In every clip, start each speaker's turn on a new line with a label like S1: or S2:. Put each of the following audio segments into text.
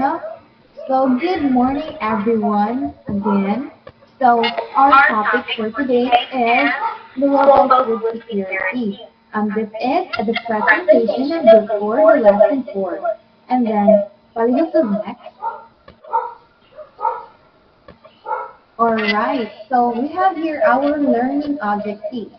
S1: no? So good morning everyone again. So our topic for today is global food security. This is the presentation of the lesson 4. And then, Paligo's next. Alright, so we have here our learning objectives.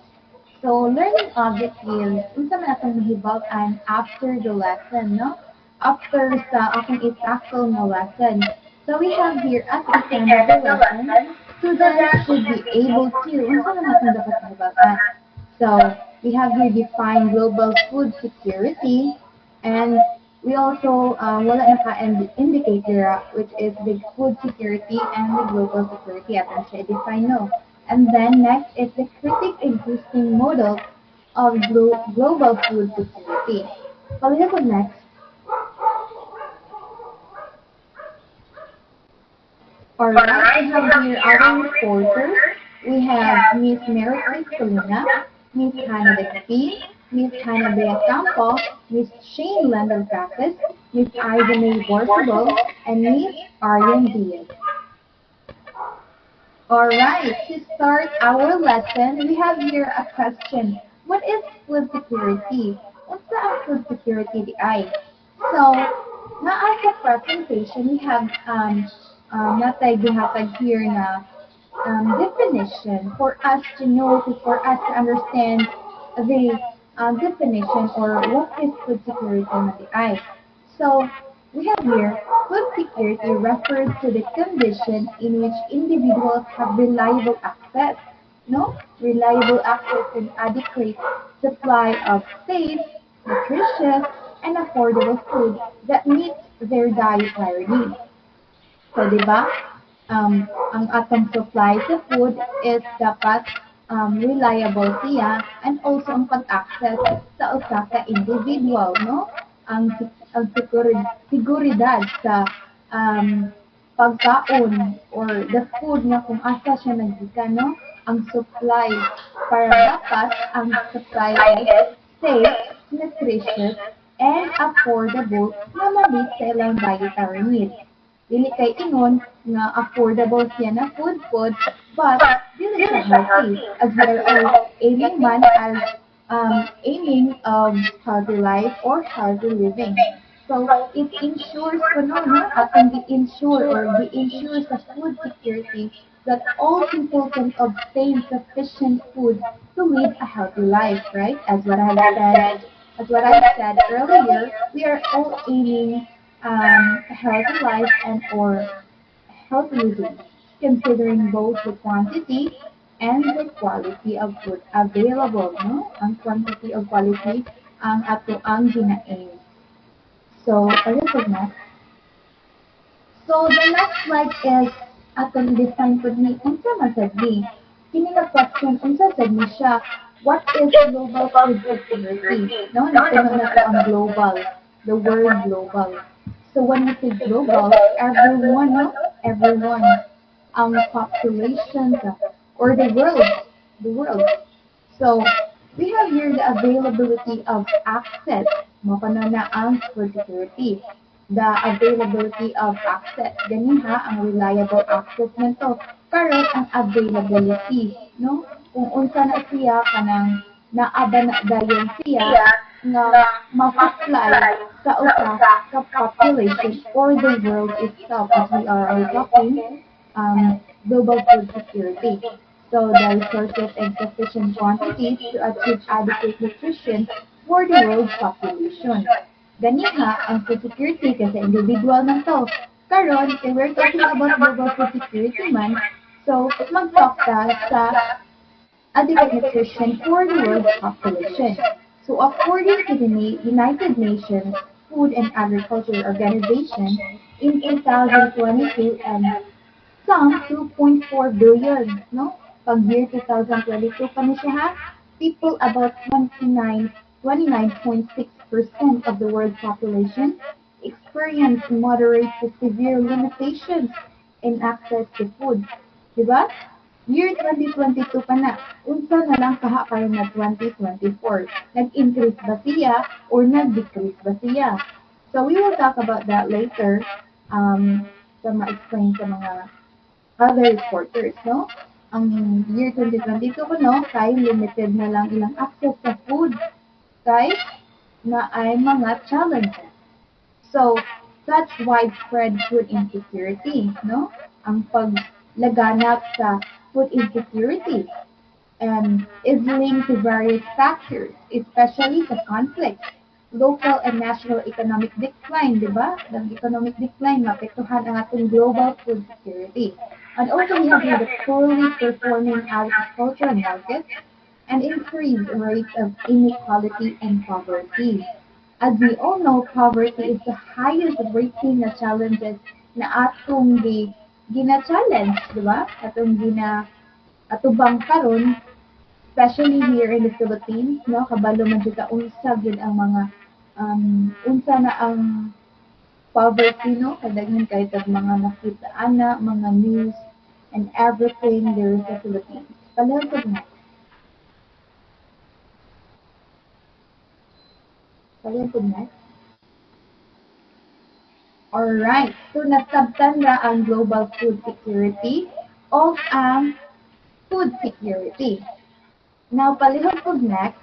S1: So learning objectives, unsa man atong mahibaw-an after the lesson, no? After sa akong actual na lesson. So we have here at the end of the lesson, students should be able to, unsa man atong dapat mahibaw-an. So we have here define global food security, and we also wala naka-indicator which is the food security and the global security at ang siya define no. And then next is the critic existing model of global food security. So we have next. Alright, we have here our reporters. We have Miss Mary Cristalina, Miss Hannah Dexty, Miss Hannah Bea Campo, Miss Shane Lander Practice, Miss Ida May Portable, and Miss Arian Diaz. Alright, to start our lesson, we have here a question. What is food security? What's the food security di ay? So, as a presentation, we have gihatag here na definition for us to know, for us to understand the definition or what is food security na di ay. So, we have here, food security refers to the condition in which individuals have reliable access, reliable access and adequate supply of safe, nutritious, and affordable food that meets their dietary needs. So, di ba, ang atong supply sa food is dapat reliable siya and also ang pag-access sa usa ka individual, no? Ang seguridad sa pagkaon or the food nga kung asa siya naggikan, no? Ang supply para dapat ang supply is safe, nutritious, and affordable na ma-meet sa ilang dietary needs. Dili kay ingon nga affordable siya na food, but dili siya healthy, as we are all aiming man as aiming of healthy life or healthy living. So it ensures ensures the food security that all people can obtain sufficient food to live a healthy life, right? As what I said earlier, we are all aiming a healthy life and or healthy living, considering both the quantity and the quality of food available, no? Ang quantity of quality ang ato ang gina-aim. So, next. So, the next slide is atong define pud ni unsa man sad ni. Kini nga question unsa sad ni siya? What is global food security? No, napuno na ang global, the word global. So when we say global, everyone, ang population or the world. So we have here the availability of access. Mapano na ang food security. The availability of access. Ganyan ang reliable access nito. Pero ang availability, no? Kung unsa na siya kanang naaba na dayon siya na ma-supply sa usa ka population or the world itself, as we are talking global food security. So the resources and sufficient quantities to achieve adequate nutrition for the world's population. Ganyan ang food security kasi individual na to. Karon, we're talking about global food security man, so mag-talk sa adequate nutrition for the world's population. So according to the United Nations Food and Agriculture Organization, in 2022 and some 2.4 billion, no? Pag year 2022 pa na siya people about 29.6% of the world's population experience moderate to severe limitations in access to food. Diba? Year 2022 pa na, unsa na lang kaha kayo na 2024? Nag-increase ba siya or nag-decrease ba siya? So we will talk about that later um, sa ma-explain sa mga other reporters, no? Ang year 2022 ko, no, kay limited na lang ilang access sa food, kay na ay mga challenges. So, such widespread food insecurity, no? Ang paglaganap sa food insecurity is linked to various factors, especially sa conflict, local and national economic decline, di ba? Ang economic decline, mapektuhan ang ating global food security. And also we have here the poorly performing agricultural markets and increased rates of inequality and poverty. As we all know, poverty is the highest rating na challenges na atong gina-challenge, di ba? Atubang karon, especially here in the Philippines, no, kabalo man jud unsa gyud ang mga unsa na ang poverty, no, kadaghan kay tag mga nakita ana, mga news and everything there is sa Philippines. Palihog na. Palihog na. Alright, so nasabtan na ang global food security o ang food security. Now, palihog po next.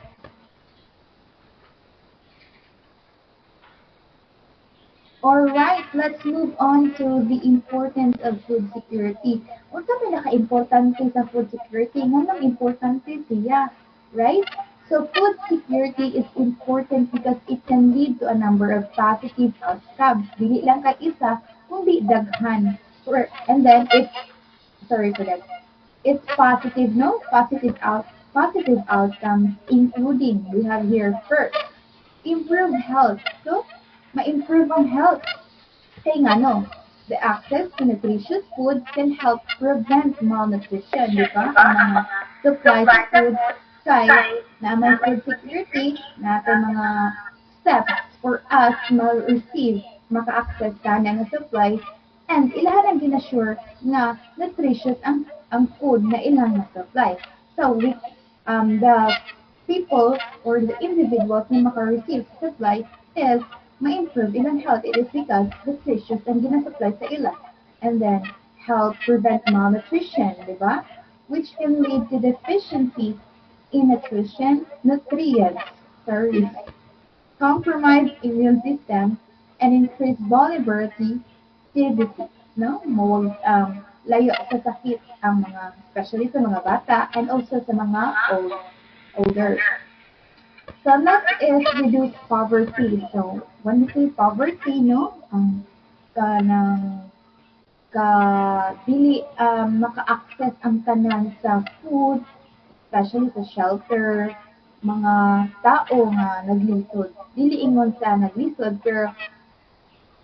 S1: Alright, let's move on to the importance of food security. Unsa may naka-importante sa food security? Nganong importante siya, right? So food security is important because it can lead to a number of positive outcomes. Dili lang kay isa, kundi daghan. And then sorry for that. It's positive, no? Positive outcomes, including we have here first, improve health. So, ma-improve ang health. Kaya nga, no? The access to nutritious food can help prevent malnutrition, di ba? Ang mga supply of food kay na may food security, natin mga steps for us ma-receive, maka-access ka ng supply, and ilahan ang ginasure na nutritious ang food na ilang na-supply. So, the people or the individuals na maka-receive supply is ma-improve ilang health. It is because nutritious ang ginasupply sa ila. And then, help prevent malnutrition, di ba? Which can lead to deficiencies in nutrients, compromise immune system, and increase vulnerability to disease, no? Layo sa sakit ang mga, especially sa mga bata, and also sa mga older. So next is reduce poverty. So when we say poverty, no, ang dili maka-access ang tanan sa food, especially sa shelter, mga tao nga naglisod. Dili ingon sa naglisod, pero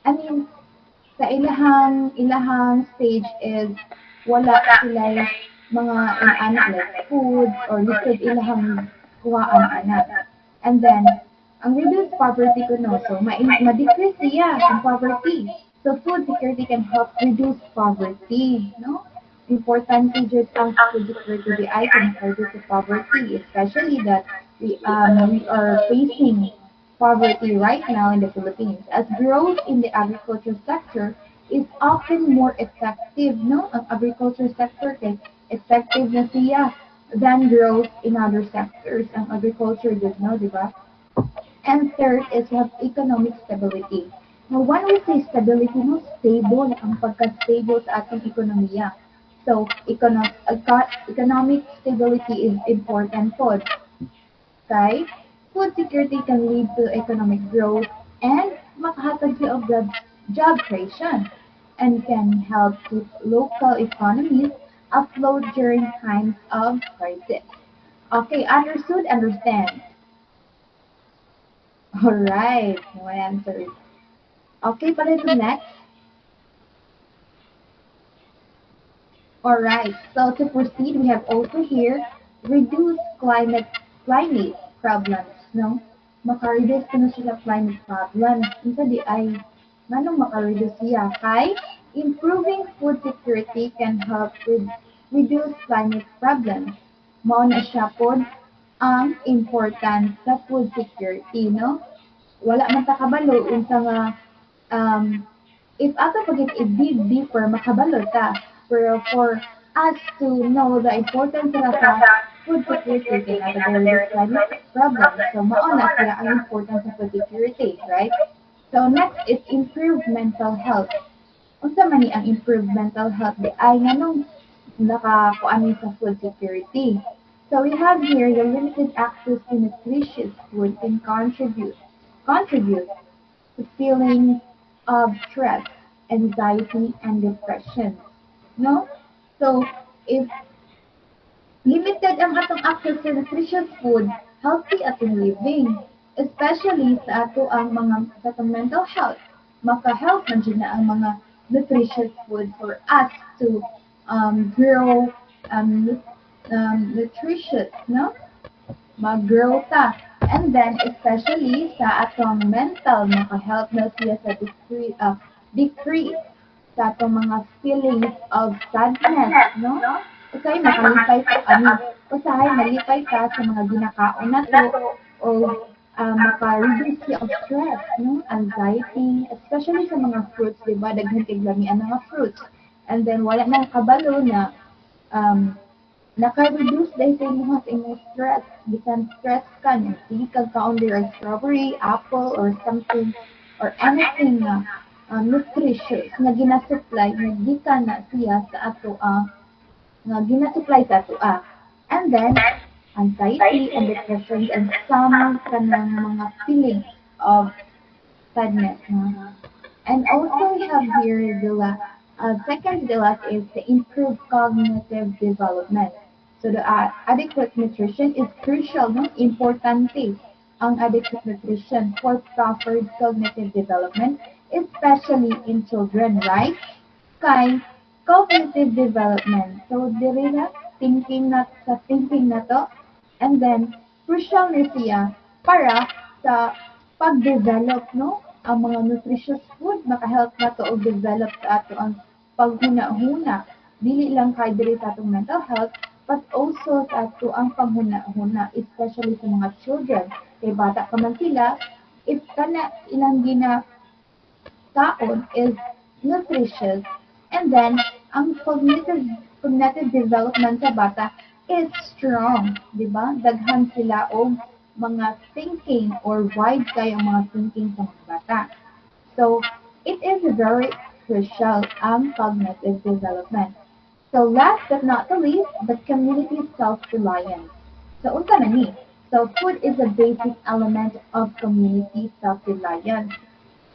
S1: I mean, sa ilahang stage is wala sila mga anak like food or lisod ilahang kuhaan anak. And then, ang reduced poverty ko, no, so ma-decrease siya ang poverty. So food security can help reduce poverty, no? Importante dyan ang food security ay compared to poverty, especially that we are facing poverty right now in the Philippines, as growth in the agriculture sector is often more effective, no? Ang agriculture sector kay effective na siya than growth in other sectors. Ang agriculture did, no, di ba? And third is we have economic stability. Now, when we say stability, no, stable, ang pagka-stable sa ating ekonomiya. So, economic stability is important po. Okay? Food security can lead to economic growth and makahatag siya of job creation and can help keep local economies afloat during times of crisis. Okay, understood, understand. Alright, no answers. Okay, pala ito next. Alright, so to proceed, we have also here reduce climate problems, no? Maka-reduce ko na sila climate problems. Isa di ay, manong maka-reduce siya? Kay, improving food security can help with reduce climate problems. Mao na siya po ang importance sa food security, no? Wala man ta kabalo unsa nga if ato pagit i-dig deeper, makabalo ta. Pero for us to know the importance na sa food security, kaya nato there is climate problem. So, mauna siya ang importance sa food security, right? So, next is improve mental health. Unsa man ni ang improve mental health di ay nganong nakakuan sa food security. So we have here the limited access to nutritious food can contribute to feelings of stress, anxiety, and depression. No? So if limited ang atong access to nutritious food, healthy atong living, especially sa ato ang mga sa atong mental health. Maka-help man dyan na ang mga nutritious food for us to grow nutritious, no? Mag-grow ta. And then, especially sa atong mental, maka-help na siya sa decrease sa atong mga feelings of sadness, no? Usahay makalipay sa usahay malipay ka sa mga ginakaon nato o maka-reduce siya of stress, no? Anxiety, especially sa mga fruits, di ba? Daghan tiglamian mga fruits. And then, wala na kabalo na naka-reduce dahil sa inyong stress. Bisan stress ka, hindi kang kaon or strawberry, apple, or something, or anything na nutritious na ginasupply, hindi ka na siya sa ato nga ginasupply sa ato. And then, anxiety and depression and some kanang mga feelings of sadness. And also we have here the second the last is the improved cognitive development. So the adequate nutrition is crucial, no? Importante ang adequate nutrition for proper cognitive development, especially in children, right? Kay cognitive development. So diri na thinking na to, and then crucial na siya para sa pag-develop, no? Ang mga nutritious food maka-help na to og develop sa ato ang paghuna-huna, dili lang kay diri sa atong mental health, but also sa ato ang paghuna-huna, especially sa mga children. Kay bata pa man sila, if kana ilang kaon is nutritious, and then ang cognitive development sa bata is strong, di ba? Daghan sila og mga thinking or wide kayo mga thinking sa mga bata. So, it is very crucial ang cognitive development. So, last but not the least, the community self-reliance. So, unsa na ni? So, food is a basic element of community self-reliance.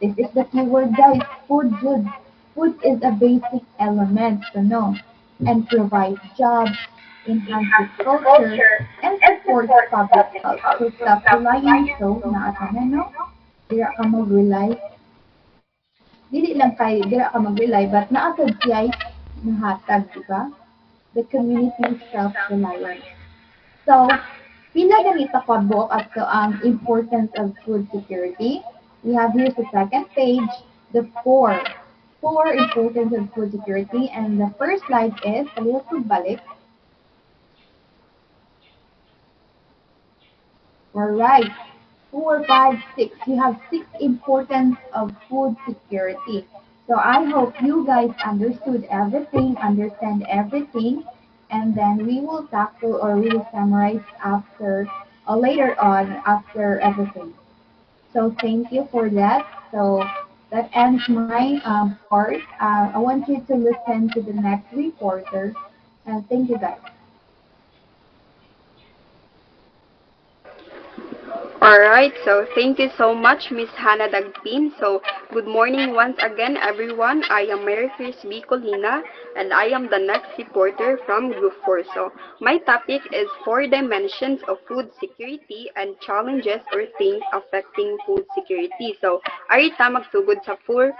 S1: This is the keyword, guys. Food good. Food is a basic element to know and provide jobs, enhances culture, and supports public health. So, self-reliance, so, naata na, no? Dira ka mag-rely. Dili lang kay dira ka mag-rely, but naatod siya nahatag, di ba? The community self-reliance. So, pila ganito kabuk at ang importance of food security. We have here the second page, the four importance of food security, and the first slide is a little balik. Alright, 4, 5, 6. You have 6 importance of food security. So I hope you guys understood everything, understand everything, and then we will tackle or we will summarize after later on after everything. So thank you for that. So that ends my part. I want you to listen to the next reporter. And thank you guys.
S2: Alright, so thank you so much, Miss Hannah Dagpin. So, good morning once again, everyone. I am Mary Chris B. Colina, and I am the next reporter from Group 4. So, my topic is 4 dimensions of food security and challenges or things affecting food security. So, arita magsugod sa four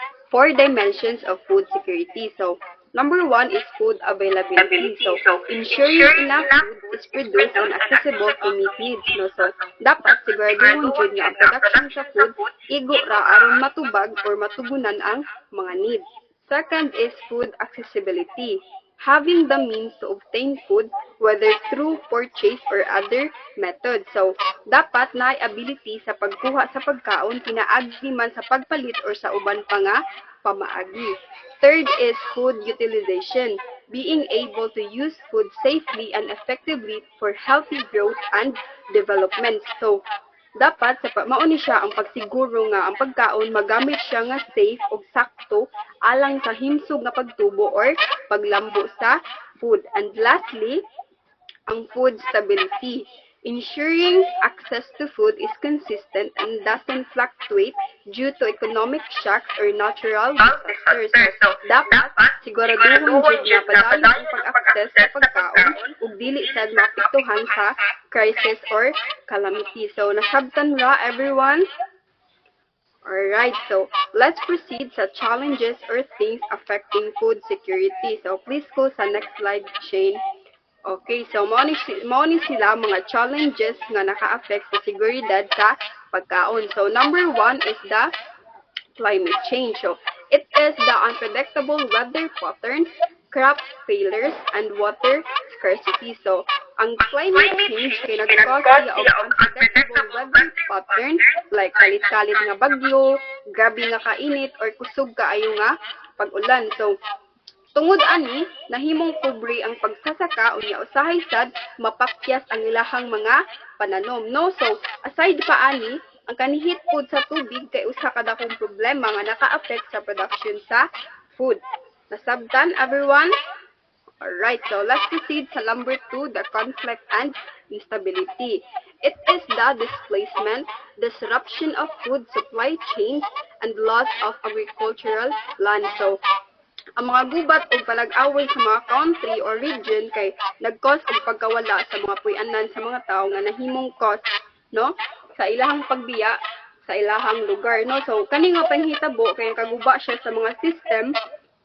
S2: dimensions of food security. So, number 1 is food availability. So, ensuring enough food is produced and accessible to meet needs. No? So, dapat siguraduhon jud nga ang production sa food igo ra aron matubag or matugunan ang mga needs. Second is food accessibility. Having the means to obtain food, whether through purchase or other methods. So, dapat na ability sa pagkuha sa pagkaon, pinaagi man sa pagpalit or sa uban pa nga pamaagi. Third is food utilization, being able to use food safely and effectively for healthy growth and development. So, dapat mauni siya ang pagsiguro nga ang pagkaon magamit siya nga safe ug sakto alang sa himsog nga pagtubo or paglambo sa food. And lastly, ang food stability. Ensuring access to food is consistent and doesn't fluctuate due to economic shocks or natural disasters. So, dapat siguraduhon jud nga padali ang pag-access sa pagkaon ug dili sad maapektuhan sa crisis or calamity. So, nasabtan ra everyone? Alright, so let's proceed sa challenges or things affecting food security. So, please go sa next slide, Shane. Okay, so mao ni sila mga challenges nga naka-affect sa seguridad sa pagkaon. So number 1 is the climate change. So it is the unpredictable weather patterns, crop failures, and water scarcity. So ang climate change kay nag-cause siya og unpredictable weather patterns like kalit-kalit nga bagyo, grabe nga kainit, or kusog kaayo nga pag-ulan. So tungod ani, nahimong pobre ang pagsasaka unya usahay sad mapakyas ang ilahang mga pananom. No, so aside pa ani, ang kanihit pod sa tubig kay usa ka dakong problema nga naka-affect sa production sa food. Nasabtan everyone? Alright, so let's proceed sa number 2, the conflict and instability. It is the displacement, disruption of food supply chains, and loss of agricultural land. So ang mga gubat o palag-away sa mga country or region kay nag-cause og pagkawala sa mga puy-anan sa mga tao nga nahimong cause no sa ilahang pagbiya sa ilahang lugar no. So kani nga panghitabo kay kaguba siya sa mga system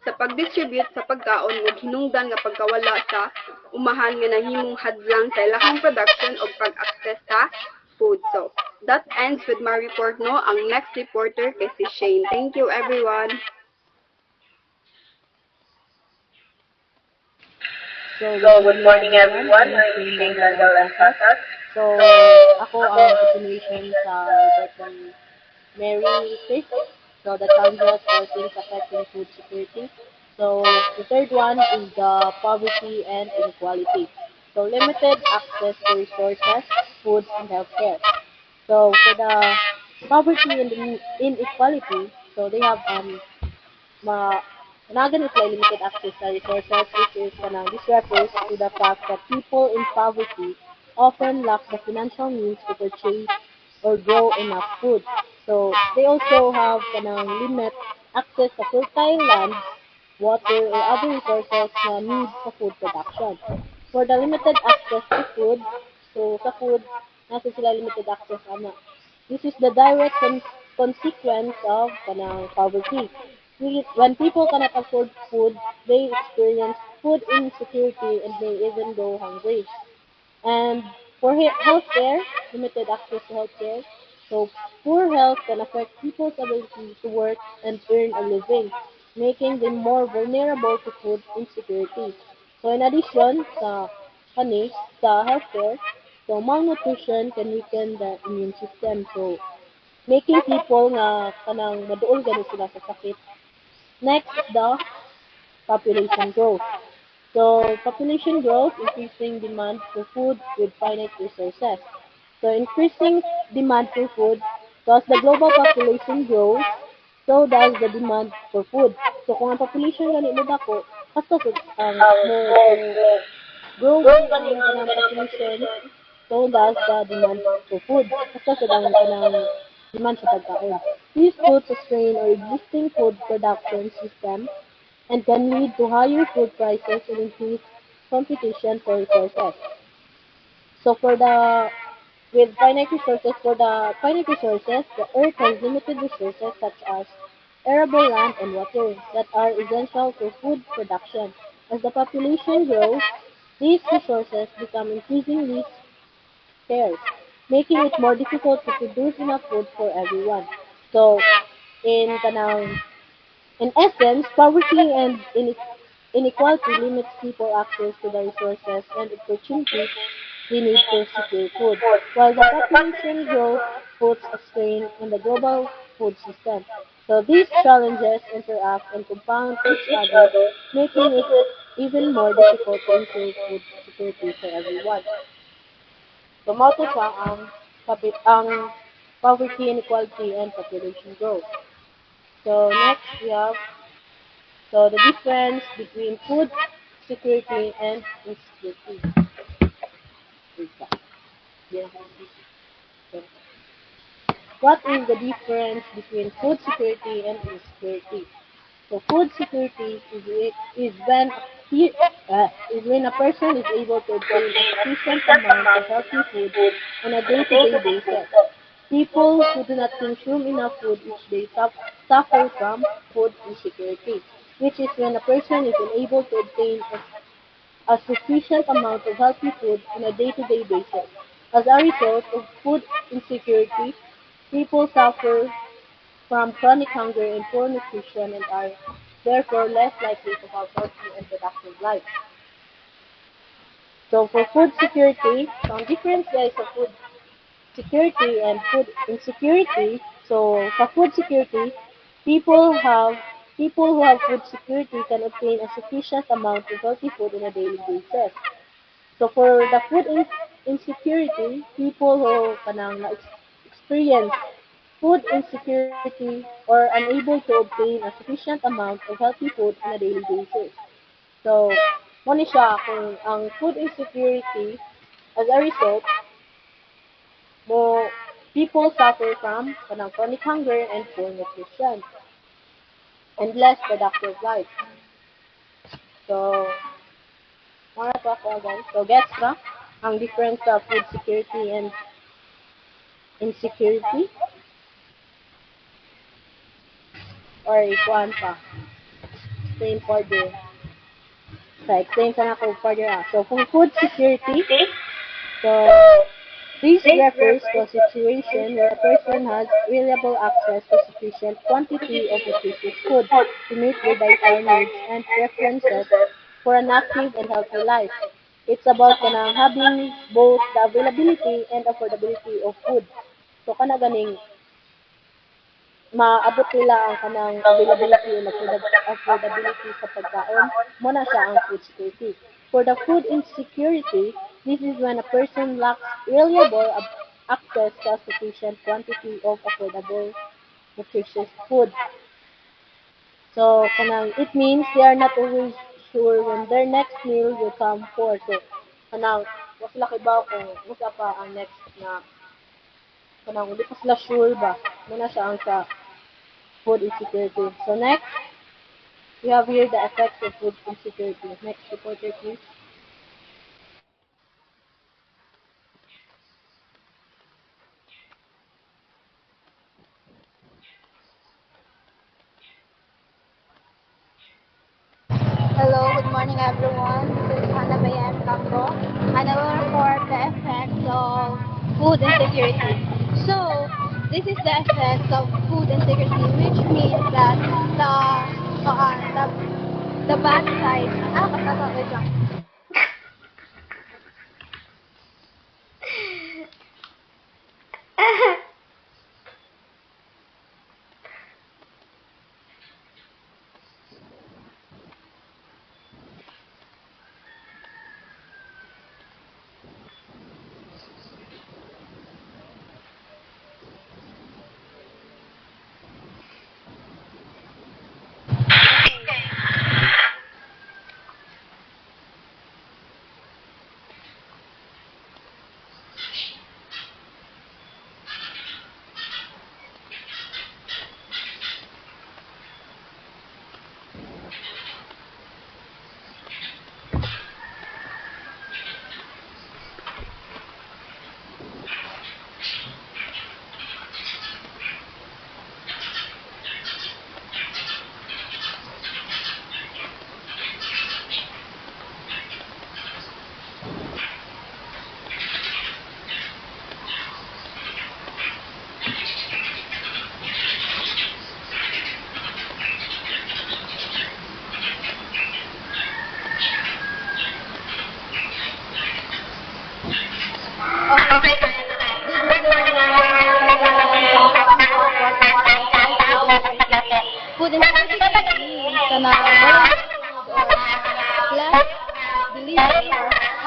S2: sa pag-distribute sa pagkaon ug hinungdan nga pagkawala sa umahan nga nahimong hadlang sa ilahang production o pag-access sa food. So that ends with my report no. Ang next reporter kay si Shane. Thank you everyone.
S3: So, good morning everyone. I'm Shane Gandalansas. So, ako ang continuation sa report ng Mary Chris. So, the challenges or things affecting food security. So, the third one is the poverty and inequality. So, limited access to resources, foods, and healthcare. So, for the poverty and inequality, so they have Kanagan is limited access to resources, which is this refers to the fact that people in poverty often lack the financial means to purchase or grow enough food. So they also have limit access to fertile land, water, or other resources na need sa food production. For the limited access to food, so sa food, nasa sila limited access this is the direct consequence of poverty. When people cannot afford food, they experience food insecurity and may even go hungry. And for healthcare, limited access to healthcare, so poor health can affect people's ability to work and earn a living, making them more vulnerable to food insecurity. So in addition sa healthcare, so malnutrition can weaken the immune system, so making people nga maduol gani sila sa sakit. Next, the population growth. So, population growth, increasing demand for food with finite resources. So, increasing demand for food, so as the global population grows, so does the demand for food. So, kung ang population gani mo dako, kaso ang grow gani ang population, so does the demand for food. Kaso ang demand sa pagkaon. This puts a strain on existing food production system and can lead to higher food prices and increased competition for resources. So with finite resources, the earth has limited resources such as arable land and water that are essential for food production. As the population grows, these resources become increasingly scarce, making it more difficult to produce enough food for everyone. So, in essence, poverty and inequality limits people access to the resources and opportunities they need to secure food, while the population growth puts a strain on the global food system. So these challenges interact and compound each other, making it even more difficult to ensure food security for everyone. Tumato siya ang poverty inequality and population growth. So next we have the difference between food security and insecurity. Wait lang. Yeah. What is the difference between food security and insecurity? So food security he, is when a person is able to obtain a sufficient amount of healthy food on a day-to-day basis. People who do not consume enough food each day suffer from food insecurity, which is when a person is unable to obtain a sufficient amount of healthy food on a day-to-day basis. As a result of food insecurity, people suffer from chronic hunger and poor nutrition and are therefore less likely to have healthy and productive lives. So for food security, so ang difference guys sa food security and food insecurity, so for food security, people have people who have food security can obtain a sufficient amount of healthy food on a daily basis. So for the insecurity, people who kanang experience food insecurity or unable to obtain a sufficient amount of healthy food on a daily basis. So, mo ni siya kung ang food insecurity as a result mo people suffer from kanang chronic hunger and poor nutrition and less productive life. So, mga to ako guys. So, gets na ang difference sa food security and insecurity or ikuan pa. Explain further. So, explain ka na ko further. So, kung food security, so, this refers to a situation where a person has reliable access to sufficient quantity of nutritious food to meet their dietary needs and preferences for an active and healthy life. It's about kanang having both the availability and affordability of food. So, kana ganing maabot nila ang kanang availability and affordability sa pagkaon, mo na siya ang food security. For the food insecurity, this is when a person lacks reliable access to a sufficient quantity of affordable, nutritious food. So, kanang, it means they are not always sure when their next meal will come for. So, kanang, mas laki ba kung musa pa ang next na kanang, hindi pa sila sure ba, muna siya ang sa food insecurity. So, next, we have here the effects of food insecurity. Next reporter, please.
S4: Hello, good morning everyone. This is Hannah Bayan Campo, and I will report the effects of food insecurity. So, this is the effects of food insecurity, which means that the bad side. Wait lang.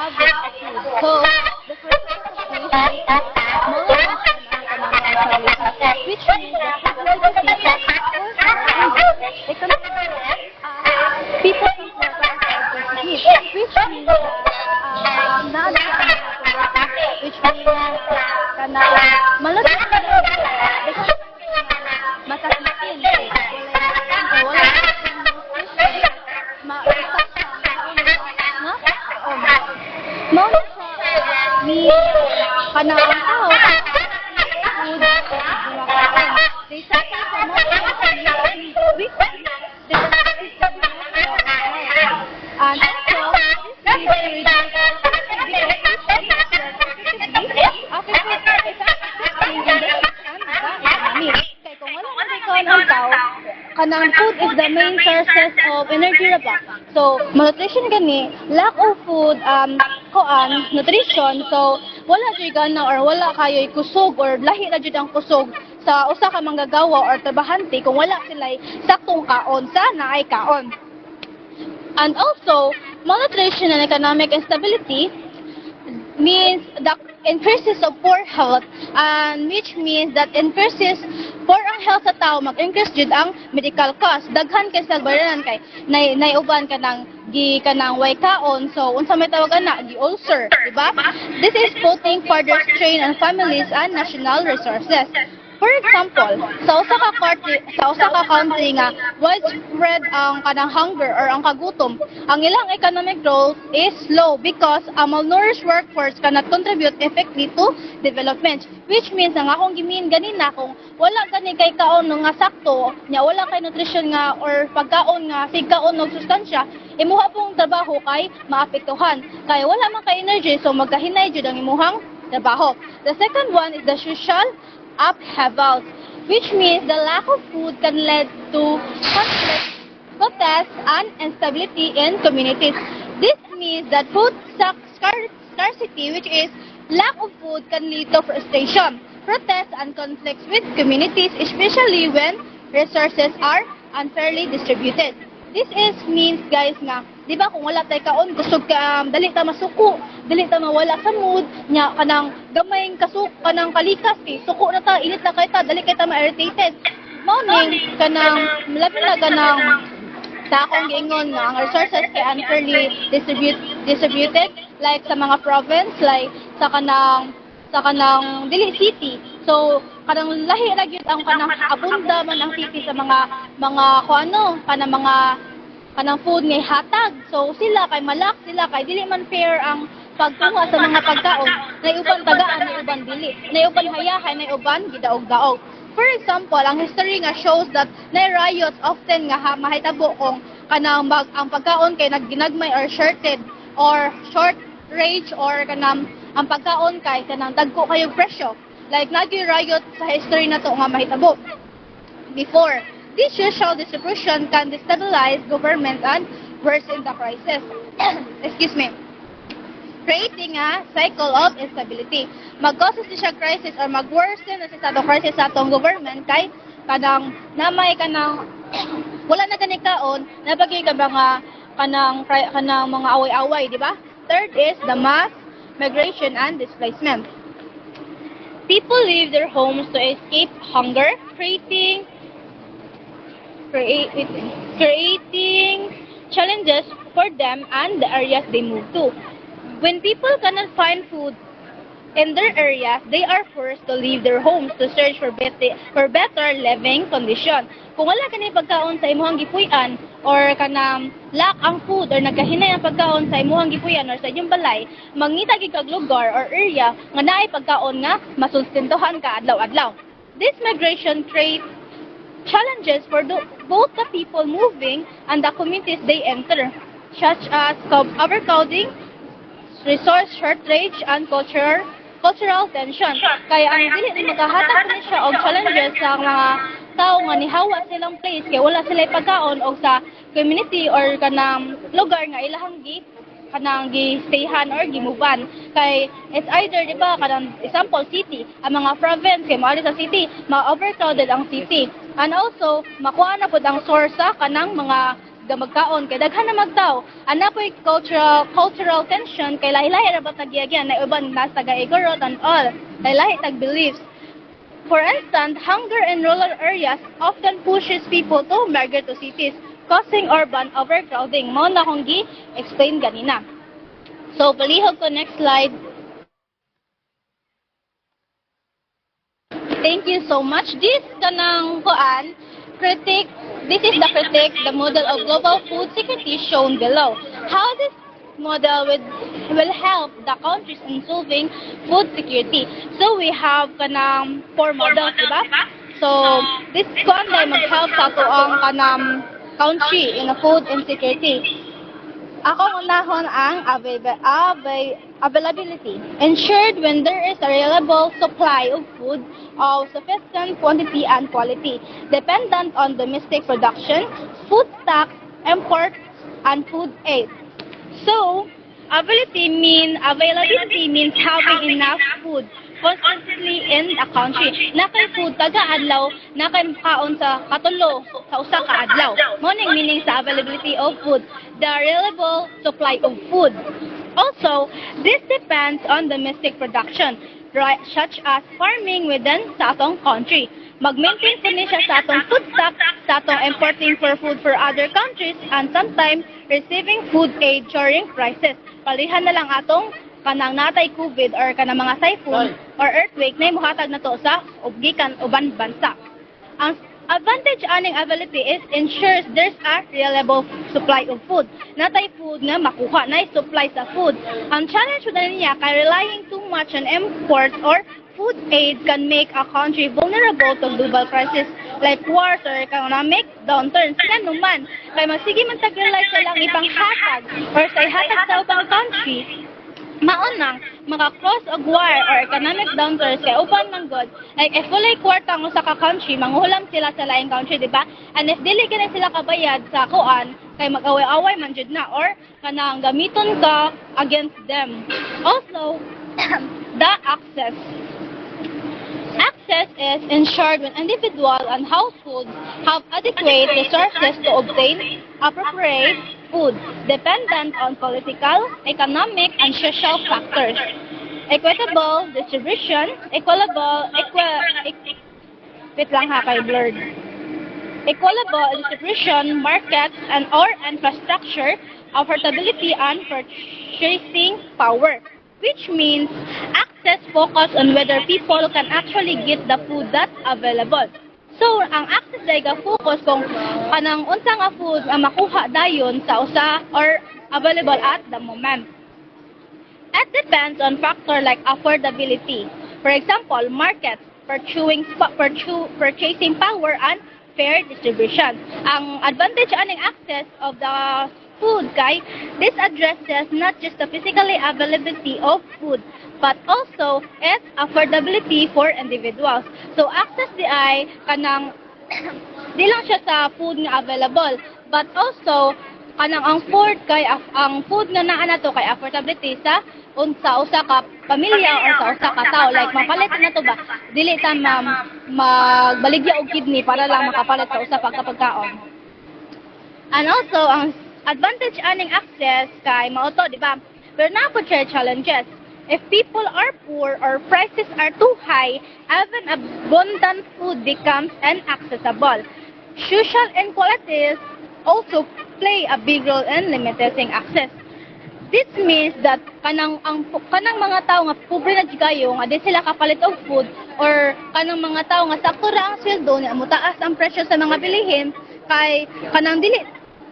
S4: have this food. So, the first of this is malnutrition and economic instability, which means that food insecurity economic people can work outside their needs, which means that not which means kana malnutrition because masakitin wala ma-usak na mao na siya ni kana ang tao food they suffer from malnutrition and also this leads kanang food is the main sources of energy ra ba. So, malnutrition gani, lack of food, nutrition, so wala jud gana or wala kayo'y kusog or lahi na jud ang kusog sa usa ka manggagawa or trabahante kung wala sila'y saktong kaon sa naay kaon. And also, malnutrition and economic instability means the increases of poor health, and which means that increases poor ang health sa tao, mag-increase jud ang medical cost. Daghan kay sa bayaran kay naiuban ka ng way kaon, so unsa may tawagan na gi ulcer, di ba? This is putting further strain on families and national resources. For example, sa usa ka country nga widespread ang kanang hunger or ang kagutom, ang ilang economic growth is low because a malnourished workforce cannot contribute effectively to development, which means ang akong gimin ganina kung wala gani kay kaon nga sakto, nya wala kay nutrition nga or pagkaon nga sigkaon og sustansya, imuha pong trabaho kay maapektuhan. Kay wala man kay energy, so magkahinay jud ang imuhang trabaho. The second one is the social upheavals, which means the lack of food can lead to conflict, protests, and instability in communities. This means that food scarcity, which is lack of food, can lead to frustration, protests, and conflicts with communities, especially when resources are unfairly distributed. This means guys nga, di ba kung wala tayo kaon, kusog ka, dali ta masuko, dali ta mawala sa mood, nya kanang gamay kanang kalikas, suko na ta, init na kay ta, dali kay ta ma-irritated. Morning, kanang, labi na kanang, sa akong giingon nga, ang resources kay unfairly distributed, like sa mga province, like sa kanang dili city. So kanang lahi ra gyud ang kanang abunda man ang city sa mga kanang food nga hatag. So sila kay malak, sila kay dili man fair ang pagkuha sa mga pagkaon. Naiuban tagaan, naiuban dili. Naiuban hayahay, naiuban gidaog-daog. For example, ang history nga shows that na riots often nga mahitabo kung kanang ang pagkaon kay nagginagmay or short range or kanang ang pagkaon kay kanang dagko kayo presyo. Like nagi-riot sa history na to nga mahitabo. Before, this social distribution can destabilize government and worsen the crisis. Excuse me. Creating a cycle of instability. Mag-causes siya crisis or mag-worsen na siya sa crisis sa atong government kay kanang namay kanang wala na gani kaon, nabagay ka mga kanang mga away-away, di ba? Third is the mass migration and displacement. People leave their homes to escape hunger, creating challenges for them and the areas they move to. When people cannot find food in their areas, they are forced to leave their homes to search for better living condition. Kung wala kanay pagkaon sa imuhang gipuy-an or kanang lack ang food or nagkahinay ang pagkaon sa imuhang gipuy-an or sa inyong balay, mangita gid kag lugar or area nga naay pagkaon nga masustentuhan ka adlaw-adlaw. This migration creates challenges for both the people moving and the communities they enter, such as overcrowding, resource shortage, and cultural tension. Kaya ang dili ni magahatag ni siya og challenges sa mga tao nga nihawa silang place kay wala sila pagkaon og sa community or kanang lugar nga ilahang kanang gi-stayhan or gimuban. Kay it's either di ba kanang example city, ang mga province kay maali sa city, ma-overcrowded ang city. And also makuha na pud ang source sa kanang mga ga magkaon kay daghan na magtaw. Ana po'y cultural tension kay lahi-lahi ra ba tagyagyan na uban nasa gaigorot and all. Lahi-lahi tag beliefs. For instance, hunger in rural areas often pushes people to migrate to cities, causing urban overcrowding. Mao na akong gi-explain ganina. So, palihog ko next slide. Thank you so much. This kanang kuan critic. This is the model of global food security shown below. How this model will help the countries in solving food security. So we have kanang 4 models, diba? So this kuan day mag-help sa tuang kanang country in food insecurity. Ako unahon ang availability. Ensured when there is a reliable supply of food of sufficient quantity and quality, dependent on domestic production, food stocks, imports, and food aid. So, availability means having enough food constantly in a country. Nakay food kada adlaw, nakay kaon sa katulo sa usa ka adlaw. Morning meaning sa availability of food, the reliable supply of food. Also, this depends on domestic production, right, such as farming within sa atong country. Mag-maintain po niya siya sa atong food stock, sa atong importing for food for other countries, and sometimes receiving food aid during crisis. Palihan na lang atong kanang natay COVID or kanang mga typhoon or earthquake na muhatag na to sa gikan uban bansa. Ang advantage aning availability is ensures there's a reliable supply of food. Natay food nga makuha na supply sa food. Ang challenge na niya kay relying too much on imports or food aid can make a country vulnerable to global crisis like wars or economic downturns. Kaya naman, kay magsige man tag-rely sa lang ipanghatag or sa ihatag sa ubang country, maunang maka-cross og war or economic downturns kay uban man god, like if walay kwarta ang usa ka country manghulam sila sa laing country, di ba? And if dili gani sila kabayad sa kuan kay mag-away-away man jud na or kanang gamiton ka against them. Also, the access is ensured when individuals and households have adequate resources to obtain appropriate food, dependent on political, economic, and social factors. Equitable distribution, equitable distribution, markets, and or infrastructure, affordability, and purchasing power, which means access focus on whether people can actually get the food that's available. So, ang access ay focus kung kanang unsa nga food ang makuha dayon sa usa or available at the moment. It depends on factor like affordability. For example, markets, purchasing power, and fair distribution. Ang advantage aning access of the food kay this addresses not just the physically availability of food but also its affordability for individuals. So access di ay kanang di lang siya sa food nga available but also kanang ang food nga naa nato kay affordability sa usa ka pamilya or sa usa ka tao, like mapalit na to ba dili ta magbaligya og kidney para lang makapalit sa usa pagkapagkaon. And also ang advantage aning access kay mao to, di ba? Pero na po challenges. If people are poor or prices are too high, even abundant food becomes inaccessible. Social inequalities also play a big role in limiting access. This means that kanang mga tao nga pobre na kayo nga di sila kapalit og food or kanang mga tao nga sakto ra ang sweldo niya mutaas ang presyo sa mga bilihin kay kanang dili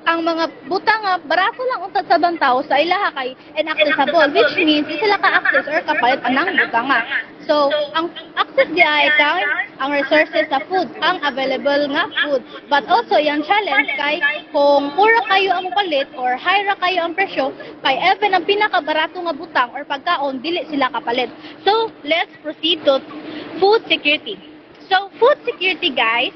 S4: ang mga butang nga barato lang untad sa bantaw sa ilaha kay inaccessible, which means di sila ka-access or kapalit anang butang nga. So, ang access di ay kay ang resources sa food, ang available nga food. But also, yung challenge kay kung pura kayo ang palit or high ra kayo ang presyo, kay even ang pinakabarato nga butang or pagkaon, dili sila kapalit. So, let's proceed to food security. So, food security, guys,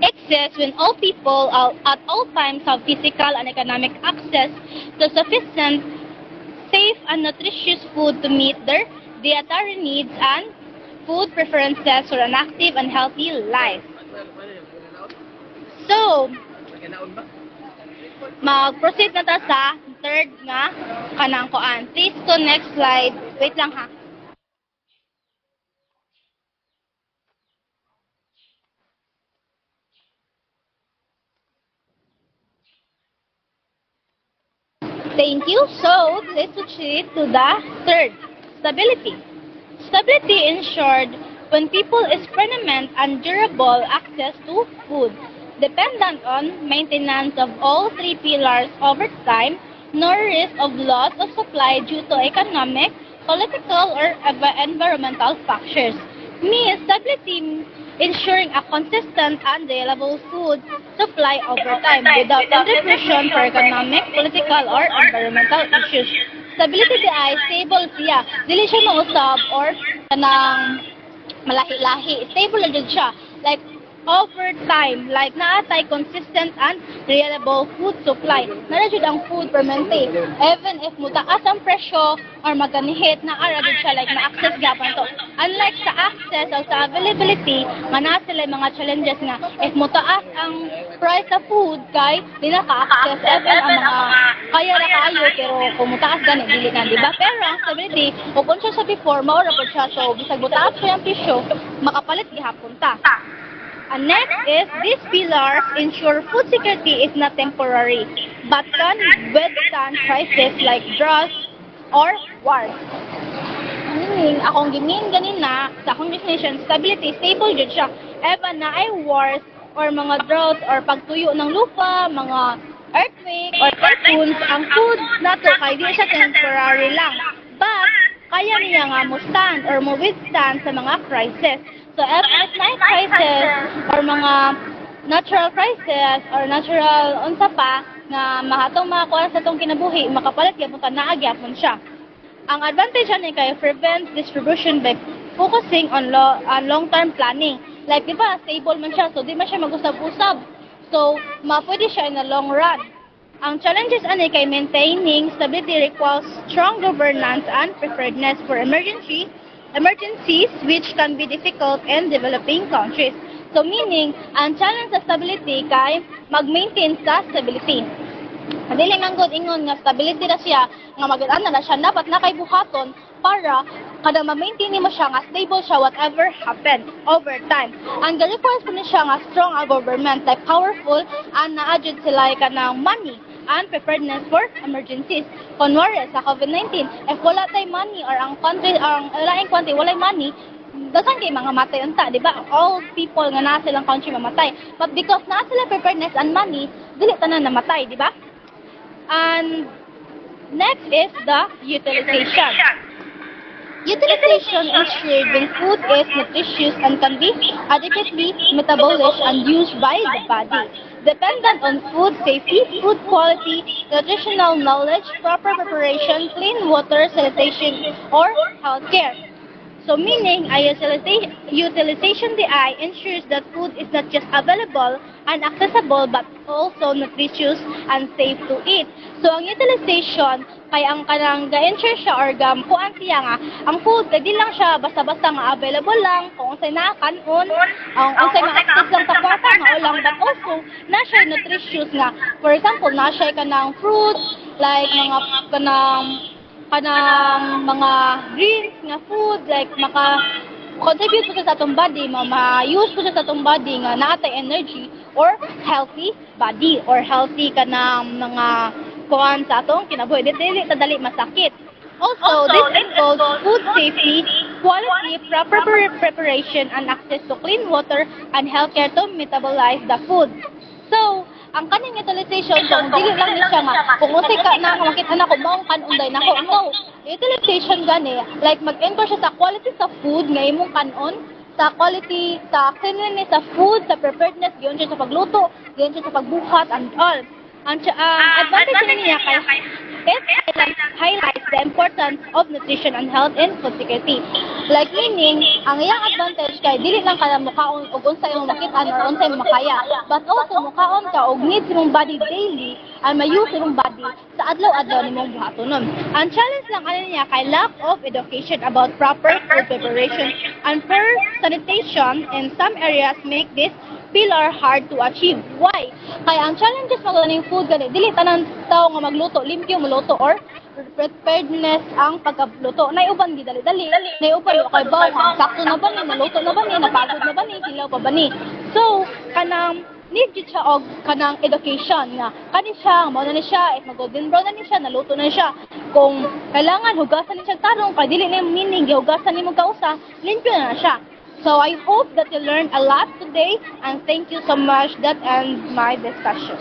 S4: exists when all people at all times have physical and economic access to sufficient, safe, and nutritious food to meet their dietary needs and food preferences for an active and healthy life. So, Mag-proceed na ta sa third nga kanang kuan. Please to next slide. Wait lang ha. Thank you. So, let's proceed to the third, stability. Stability ensured when people experiment and durable access to food, dependent on maintenance of all three pillars over time, no risk of loss of supply due to economic, political, or environmental factors. Means stability ensuring a consistent and reliable food supply over time without interruption for economic, political, or environmental issues. Stability di ay stable siya. Dili siya mausab or kanang malahi-lahi. Stable na jud siya. Like, over time, like naatay consistent and reliable food supply. Nara jud ang food permanente. Even if mutaas ang presyo or maganihit, naara jud siya like na-access gyapon to. Unlike sa access o sa availability, nga sila mga challenges nga if mutaas ang price sa food kay di na ka-access even ang mga kaya ra kaayo pero kung mutaas gani dili na, di ba? Pero ang stability, kung siya sa before, maura po siya. So, bisag mutaas siya ang presyo, makapalit gihapon ta. And next is, these pillars ensure food security is not temporary, but can withstand crises like drought or wars. Meaning, akong gimin ganina, sa akong definition, stability, stable jud siya. Even na ay wars or mga drought or pagtuyo ng lupa, mga earthquake or typhoons, ang food nato kay di siya temporary lang. But, kaya niya nga mo stand or mo withstand sa mga crisis. So, if may crisis or mga natural crisis or natural unsa pa na mahatong makakuha sa itong kinabuhi, makapalit gyapon ta naagyapon siya. Ang advantage niya kay prevent distribution by focusing on long-term planning. Like, di ba, stable man siya, so di man siya mag-usab-usab. So, mapwede siya in the long run. Ang challenges ani kay maintaining stability requires strong governance and preparedness for emergencies which can be difficult in developing countries. So meaning, ang challenge sa stability kay mag-maintain sa stability. Dili man gud ingon nga stability na siya, nga magana na siya dapat na kay buhaton para kada ma-maintain mo siya nga stable siya whatever happen over time. Ang requires po siya nga strong ang government like powerful and na-adjust sila kanang money and preparedness for emergencies. Kunwari, sa COVID-19, if wala tay money or ang country, ang laing country, walay money, dasan kay mga matay unta, di ba? All people nga nasa silang country mamatay. But because nasa sila preparedness and money, dili tanan namatay, di ba? And next is the utilization. Utilization ensured when food is nutritious and can be adequately metabolized and used by the body. Dependent on food safety, food quality, nutritional knowledge, proper preparation, clean water, sanitation, or healthcare. So meaning, utilization DI ensures that food is not just available and accessible but also nutritious and safe to eat. So ang utilization kay ang kanang ga-ensure siya or kuan siya nga ang food di lang siya basta-basta nga available lang kung unsay na kanon ang unsay ma-access lang sa kwarta nga lang but also na siya nutritious nga. For example, na siya kanang fruits like mga kanang mga greens nga food like contribute po siya sa atong body, ma-use po siya sa atong body nga naatay energy or healthy body or healthy kanang mga kuan sa atong kinabuhi. Dili dali masakit. Also, this involves food safety, quality, proper preparation, and access to clean water and healthcare to metabolize the food. So, ang kaning utilization kung dili lang ni siya nga kung usay ka na makita na ko maong kanunday nako no utilization gani like mag-ensure siya sa quality sa food nga imong kanon sa quality sa cleanliness sa food sa preparedness giyon siya sa pagluto giyon siya sa pagbuhat and all ang advantage niya kay it highlights the importance of nutrition and health in food security. Like meaning, ang iyang advantage kay dili lang ka mukaon og unsay imong makita or unsay imong makaya, but also mukaon ka og needs imong body daily and ma-use imong body sa adlaw-adlaw nimong buhatonon. Ang challenge lang ano niya kay lack of education about proper food preparation and poor sanitation in some areas make this feel are hard to achieve. Why? Kaya ang challenges mo ganing food gani dili tanan tao nga magluto, limpyo magluto or preparedness ang pagkaluto. Naiuban gi dali-dali. Naiuban kay bawa, sakto na ba ni, naluto na ba ni, napagod na ba ni, silaw pa ba ni. So, kanang need gid siya og kanang education nga kani siya mao na ni siya if mag-golden brown na ni siya naluto na siya kung kailangan hugasan ni siya tarong kay dili na meaning gihugasan nimo kausa limpyo na siya. So I hope that you learned a lot today and thank you so much. That ends my discussion.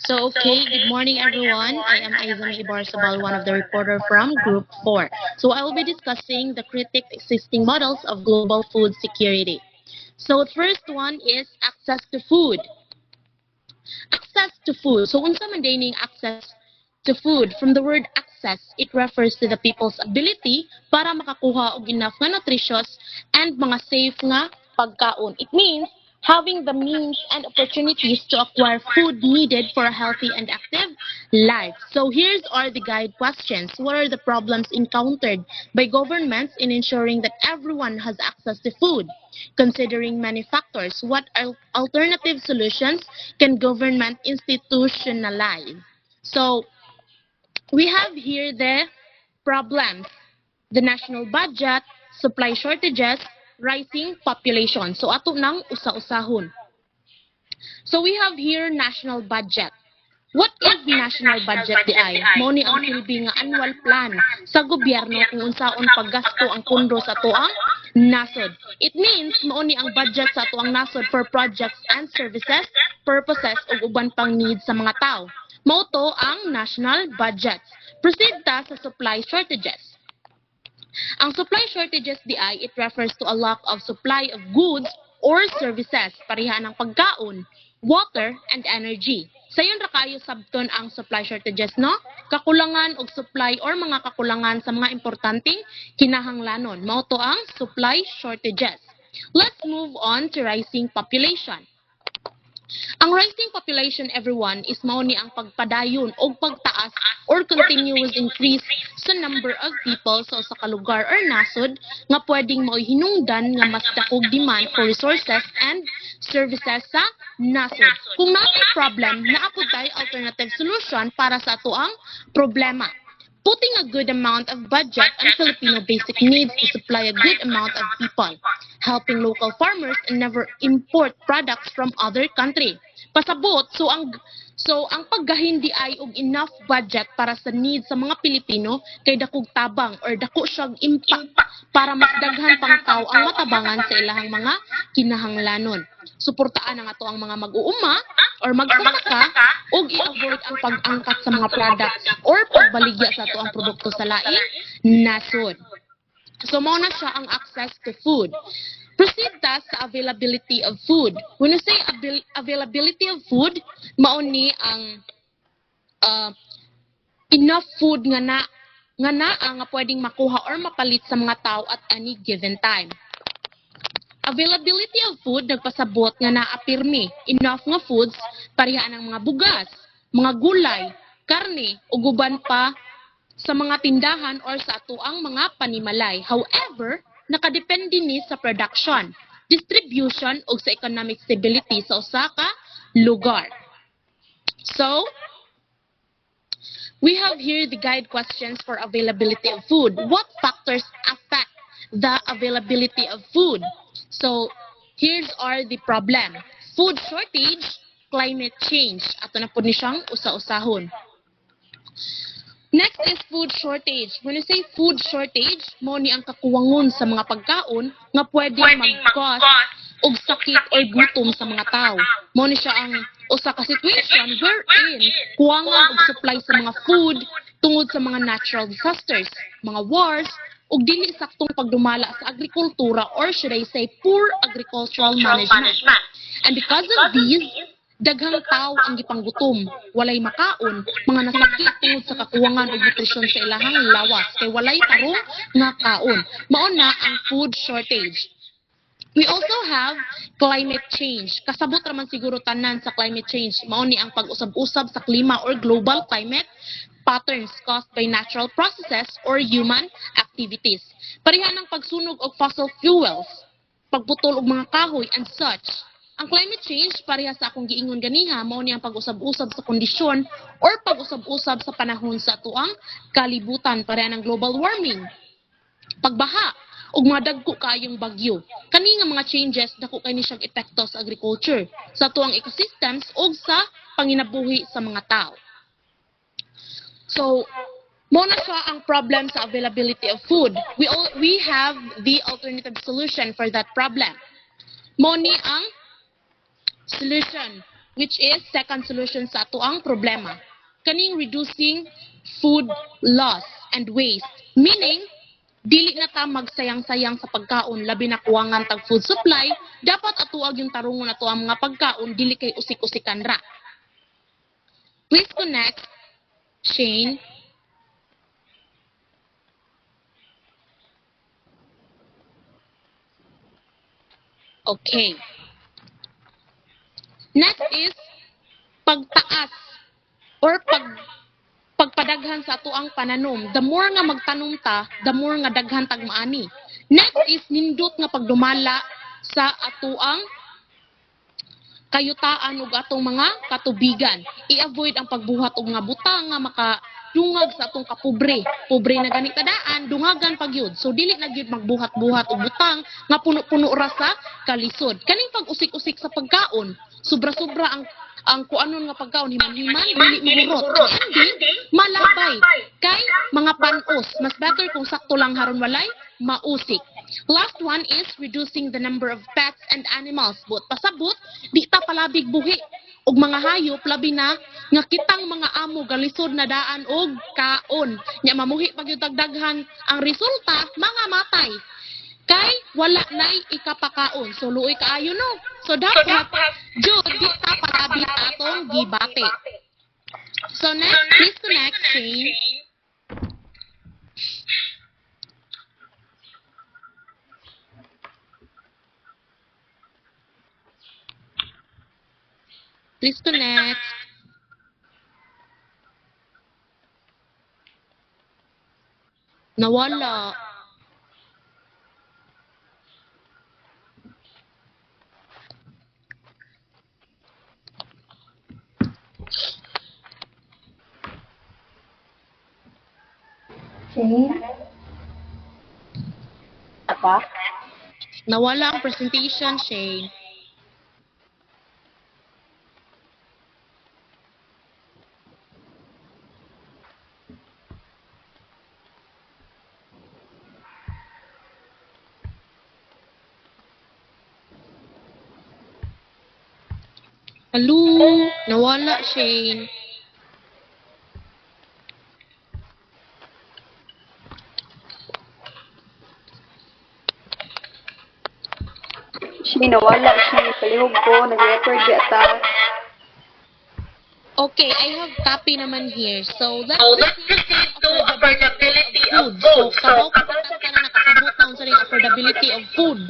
S5: So, okay, good morning everyone. I am Aizami Ibarzabal, one of the reporter from Group 4. So, I will be discussing the critical existing models of global food security. So, the first one is access to food. Access to food. So, unsa man dining access to food? From the word access, it refers to the people's ability para makakuha og enough nga nutritious and mga safe nga pagkaon. It means having the means and opportunities to acquire food needed for a healthy and active life. So here's are the guide questions. What are the problems encountered by governments in ensuring that everyone has access to food? Considering many factors, what alternative solutions can government institutionalize? So we have here the problems: the national budget, supply shortages, rising population. So ato nang usa-usahon. So we have here national budget. What is national budget di ay? Mao ni ang silbi nga annual plan sa gobyerno kung unsaon paggasto ang pondo sa atoang nasod. It means mao ni ang budget sa atoang nasod for projects and services, purposes ug uban pang needs sa mga tao. Mao to ang national budget. Proceed ta sa supply shortages. Ang supply shortages di ay, it refers to a lack of supply of goods or services, pareha ng pagkaon, water, and energy. Sayon ra kayo sabton ang supply shortages, no? Kakulangan og supply or mga kakulangan sa mga importanteng kinahanglanon. Mao to ang supply shortages. Let's move on to rising population. Ang rising population, everyone, is mao ni ang pagpadayon o pagtaas or continuous increase sa number of people sa usa ka lugar or nasod nga pwedeng mao'y hinungdan nga mas dakog demand for resources and services sa nasod. Kung naay problem, naapod tayo alternative solution para sa ato ang problema. Putting a good amount of budget on Filipino basic needs to supply a good amount of people. Helping local farmers and never import products from other country. Pasabot, so ang paggahin di ay og enough budget para sa needs sa mga Pilipino kay dakog tabang or dako siyang impact para mas daghan pang tao ang matabangan sa ilahang mga kinahanglanon. Suportaan ang ato ang mga mag-uuma or magsasaka ug i-avoid ang pag-angkat sa mga products or pagbaligya sa ato ang produkto sa laing nasod. So mao na siya ang access to food. Proceed ta sa availability of food. When you say availability of food, mao ni ang enough food nga pwedeng makuha or mapalit sa mga tao at any given time. Availability of food nagpasabot nga naapirmi enough nga foods pareha ng mga bugas, mga gulay, karne ug uban pa sa mga tindahan or sa atuang mga panimalay. However, nakadepende ni sa production, distribution ug sa economic stability sa usa ka lugar. So, we have here the guide questions for availability of food. What factors affect the availability of food? So, here's are the problem. Food shortage, climate change. Ato na po ni siyang usa-usahon. Next is food shortage. When you say food shortage, mo ni ang kakuwangon sa mga pagkaon nga pwedeng mag-cause og sakit or gutom sa mga tao. Mo ni siya ang usa ka situation wherein kuwangan og supply sa mga food tungod sa mga natural disasters, mga wars, ug dili saktong pagdumala sa agrikultura or should I say poor agricultural management. And because of these, daghang tao ang gipanggutom, walay makaon, mga nasakit tungod sa kakuwangan og nutrisyon sa ilahang lawas kay walay tarong nga kaon. Mao na ang food shortage. We also have climate change. Kasabot raman siguro tanan sa climate change. Mao ni ang pag-usab-usab sa klima or global climate patterns caused by natural processes or human activities. Pareha ng pagsunog og fossil fuels, pagputol og mga kahoy and such. Ang climate change, pareha sa akong giingon ganiha, mao ni ang pag-usab-usab sa kondisyon or pag-usab-usab sa panahon sa atuang kalibutan, pareha ng global warming, pagbaha, ug mga dagko kaayong bagyo. Kani nga mga changes dako kay ni siyang epekto sa agriculture, sa tuang ecosystems ug sa panginabuhi sa mga tao. So, mo na siya ang problem sa availability of food. We have the alternative solution for that problem. Mo ni ang solution, which is second solution sa atuang problema. Kaning reducing food loss and waste, meaning dili na ta magsayang-sayang sa pagkaon, labi na kuwangan tag food supply, dapat atuag yung tarungon ato ang mga pagkaon, dili kay usik-usikan ra. Please connect, Shane. Okay. Next is pagtaas or pagpadaghan sa atuang pananom. The more nga magtanom ta, the more nga daghan tag maani. Next is nindot nga pagdumala sa atuang kayutaan ug atong mga katubigan. I-avoid ang pagbuhat og mga butang nga makadungag sa atong kapobre. Pobre na gani tadaan, dungagan pagyud. So dili na gyud magbuhat-buhat og butang nga puno-puno ra sa kalisod. Kaning pag-usik-usik sa pagkaon, sobra-sobra ang kuanon nga pagkaon himan-himan dili mahurot. Hindi malabay kay mga panos. Mas better kung sakto lang haron walay mausik. Last one is reducing the number of pets and animals. But pasabot, di ta palabig buhi og mga hayop labi na nga kitang mga amo galisod na daan og kaon. Nya mamuhi pagyud daghan ang resulta mga matay. Kay wala nay ikapakaon. So luoy kaayo no. So dapat jud di ta palabig atong gibate. So next, please connect, Shane. Please connect. Nawala.
S1: Shane?
S3: Apa?
S5: Nawala ang presentation, Shane. Hello? Nawala, Shane.
S2: Shane, nawala siya. Palihog ko. Nag-record di ata.
S5: Okay, I have copy naman here. So, let's proceed to affordability of food. So, kabaw ka na nakasabot na sa affordability of food.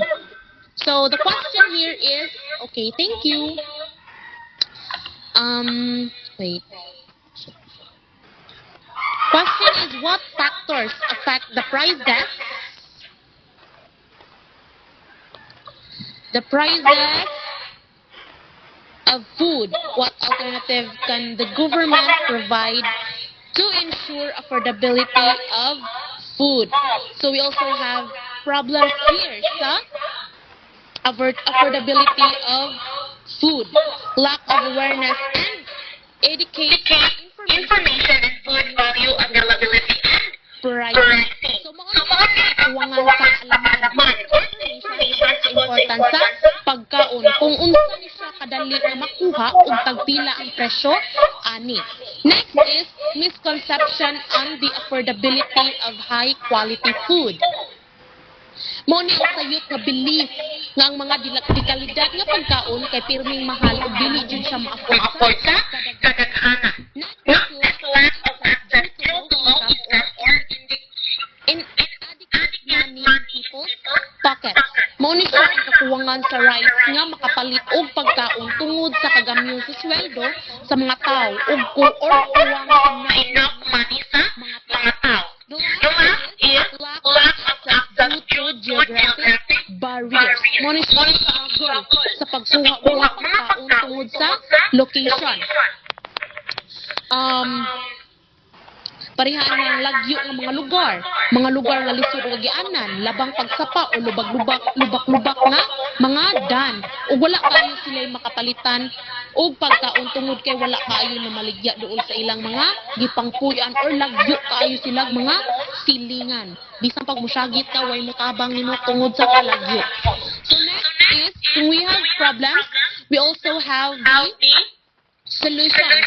S5: So, the question here is, okay, thank you. Wait. Question is, what factors affect the price gap? The prices of food. What alternative can the government provide to ensure affordability of food? So we also have problems here sa affordability of food, lack of awareness and education, information and food value availability and pricing. So mga kuwangan sa alaman, information sa importance sa pagkaon. Kung unsa ni siya kadali na makuha ug tagpila ang presyo ani. Next is misconception on the affordability of high quality food. Mo ni sa youth nga belief nga ang mga dikalidad nga pagkaon kay pirming mahal ug dili jud siya ma-afford sa kadaghanan. Next is lack of access to low income or inadequate money in people's pockets. Mo ni siya ang kakuwangan sa rights nga makapalit og pagkaon tungod sa kagamyo sa sweldo sa mga tao ug kuwang sa enough money sa mga tao. The last is lack of access due to geographic barriers. Muna siya ang struggle sa pagkuha mga pagkaon tungod sa location. Parihaan ng lagyo ng mga lugar nga lisod o agianan, labang pagsapa o lubak-lubak nga mga dan. O wala kayo sila makapalitan o pagkaon tungod kay wala kayo na maligya doon sa ilang mga gipangpuyan or lagyo kayo sila mga silingan. Bisan pag musyagit ka, way mutabang nimo tungod sa kalagyo. So next is, when we have problems, we also have the solutions.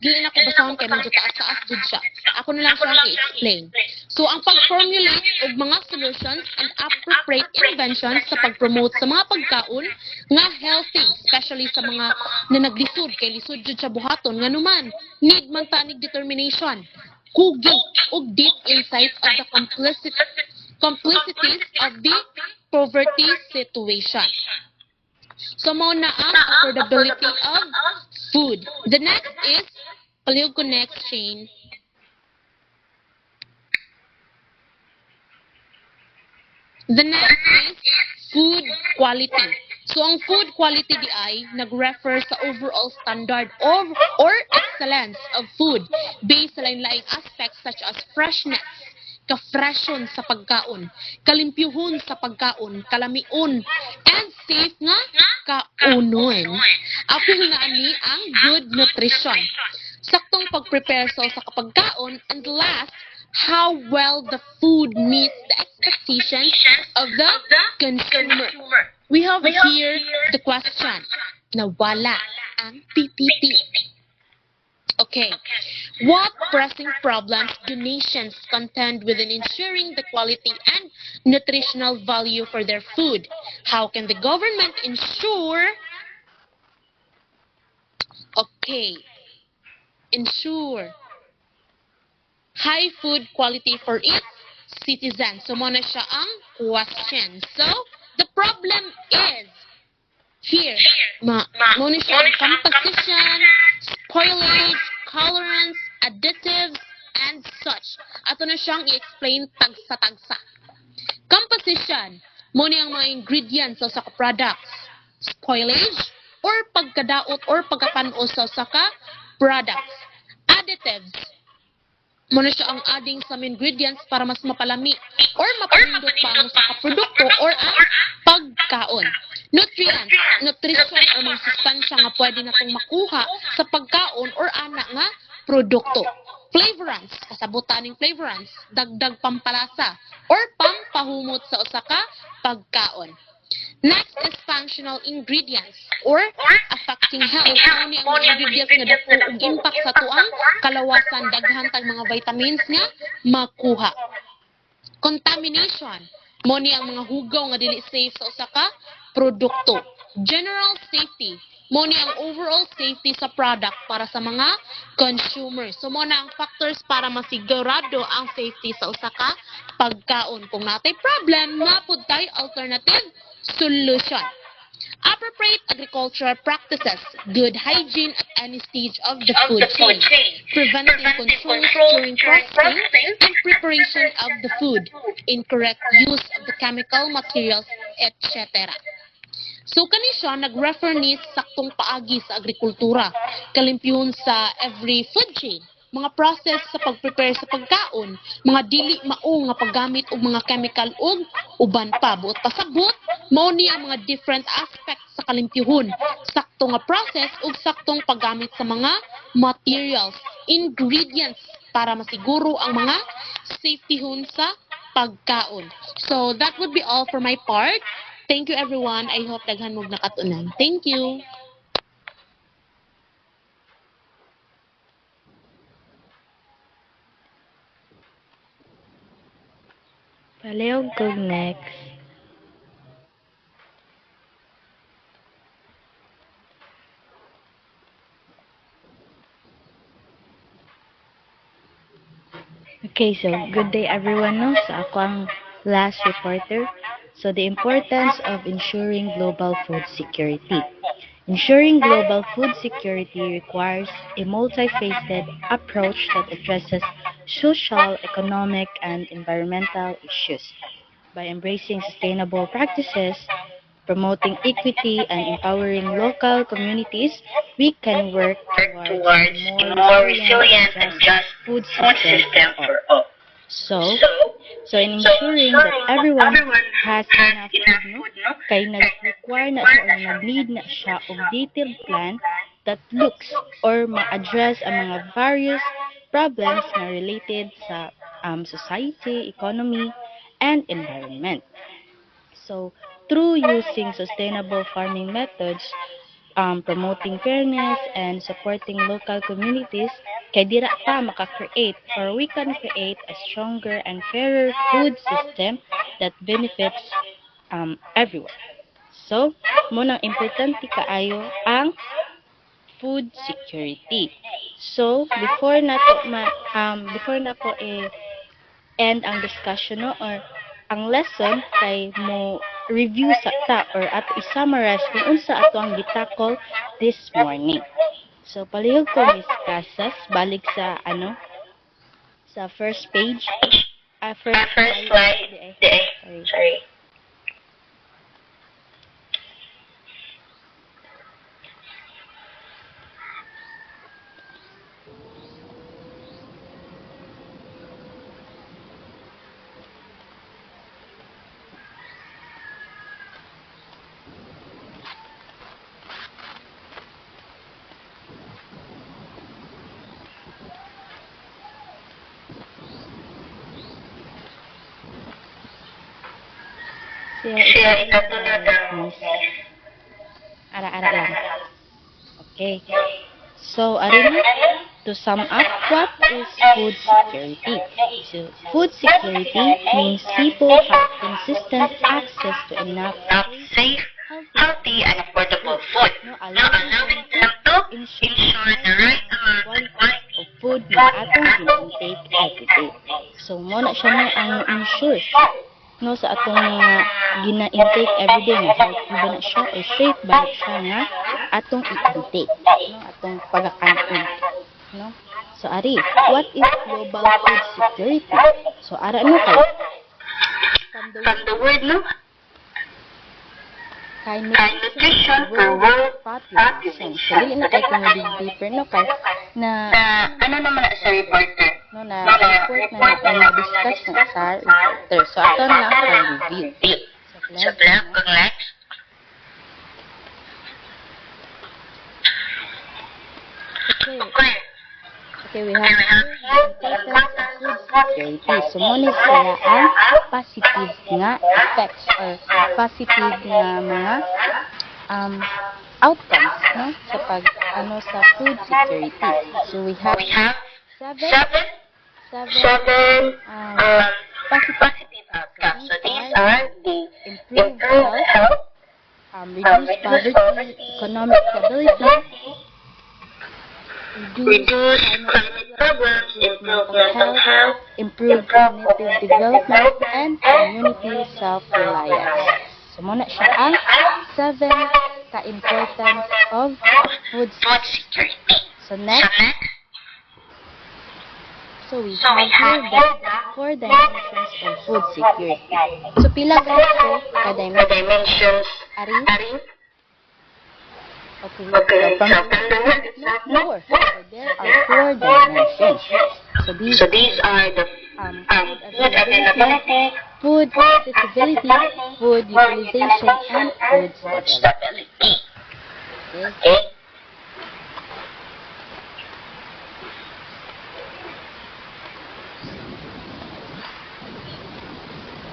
S5: Dili na ko basahon kay medyo taas-taas jud siya. Ako na lang siyang i-explain. So, ang pag-formulate og mga solutions and appropriate inventions sa pag-promote sa mga pagkaon nga healthy, especially sa mga na naglisod, kay lisod jud siya buhaton, nga numan, need man tanig determination, kugi, ug deep insights of the complicities of the poverty situation. So, muna ang affordability of food. The next is Paleoconnect chain. The next is food quality. So, ang food quality di ay nag-refer sa overall standard of or excellence of food based sa lain-laing aspects such as freshness, ka-freshon sa pagkaon, kalimpyuhon sa pagkaon, kalamion, and safe nga kaunon. Apil na ani ang good nutrition. Saktong pag-prepare sa kapagkaon, and last, how well the food meets the expectations of the consumer. We have here the question, nawala ang PPP. Okay, what pressing problems do nations contend with in ensuring the quality and nutritional value for their food? How can the government ensure high food quality for its citizens? So, muna siya ang question. So, the problem is here, muna siya ang composition, spoilage, colorants, additives, and such. Ato na siyang i-explain tagsa-tagsa. Composition, muna ang mga ingredients sa products. Spoilage, or pagkadaot or pagkapano sa products. Additives, muna siya ang adding some ingredients para mas mapalami or mapalindot pa ang sa produkto or ang pagkaon. Nutrients, nutrition or mga sustansya nga pwede natong makuha sa pagkaon or ana nga produkto. Flavorants, kasabutan ng flavorants, dagdag pampalasa or pampahumot sa usa ka pagkaon. Next is functional ingredients or affecting health. Ano ang mga ingredients nga dako og impact sa tuang kalawasan, daghan tag mga vitamins nga makuha. Contamination, mo ni ang mga hugaw nga dili safe sa usa ka produkto. General safety, mo ni ang overall safety sa product para sa mga consumers. So, mo na ang factors para masigurado ang safety sa usa ka pagkaon. Kung natay problem, mapud tay alternative solution. Appropriate agricultural practices, good hygiene at any stage of the food chain, preventing controls during processing and preparation of the food, incorrect use of the chemical materials, etc. So, kani siya nag-refer ni saktong paagi sa agrikultura, kalimpyuhon sa every food chain, mga process sa pag-prepare sa pagkaon, mga dili mao nga paggamit og mga chemical ug uban pa. Buot pasabot, mao ni ang mga different aspects sa kalimpyuhon, sakto nga process ug saktong paggamit sa mga materials, ingredients para masiguro ang mga safetyhon sa pagkaon. So, that would be all for my part. Thank you everyone. I hope daghan mog nakatunan. Thank you.
S6: Paleoconnect. Okay, so good day everyone no sa ako ang last reporter. So the importance of ensuring global food security. Ensuring global food security requires a multifaceted approach that addresses social, economic, and environmental issues. By embracing sustainable practices, promoting equity, and empowering local communities, we can work towards a more resilient and just food system for all. So, so in ensuring that everyone has enough food, no, kay nag-require na siya or nag-need na siya og detailed plan that looks or ma-address ang mga various problems na related sa society, economy, and environment. So, through using sustainable farming methods, promoting fairness and supporting local communities, kay dira ta maka-create or we can create a stronger and fairer food system that benefits everyone. So, munang importante kaayo ang food security. So, before na ko end ang discussion no or ang lesson kay mo review sa ta or ato i-summarize kung unsa ato ang gitakol this morning. So palihog ko Miss Casas balik sa sa first page. First slide. Sorry. Share ito na Ara-ara lang. Okay. So, Arina, to sum up, what is food security? So, food security means people have consistent access to enough safe, healthy, and affordable food. Allowing them to ensure the right amount and quality of food na atong intake every day. So, muna siya na ang ensure no sa atong mga gina-intake everyday nga healthy ba na siya or safe ba na siya nga atong i-intake no atong pagkakain no. So ari, what is global food security? So ara no kay from the word no kay nutrition for world population. So dili na kay kung deeper no kay na ano naman na sa reporter no na report na discuss na sa reporter. So ato na ang review. So next. Okay, we have importance of food security. So muna sila ang positive nga effects or positive nga mga outcomes no sa pag sa food security. So we have seven positive outcomes. So these are the improved health, reduced poverty, economic stability, reduce climate problems, improve mental health, improve cognitive development, and community self-reliance. So muna siya ang 7 ka-importance of food security. So next, so we have here the 4 dimensions of food security. So pila ka ka-dimensions? Ari? Okay, so from the word, four. So there are 4 dimensions. So these are the food availability, food accessibility, food utilization, and food stability. Okay.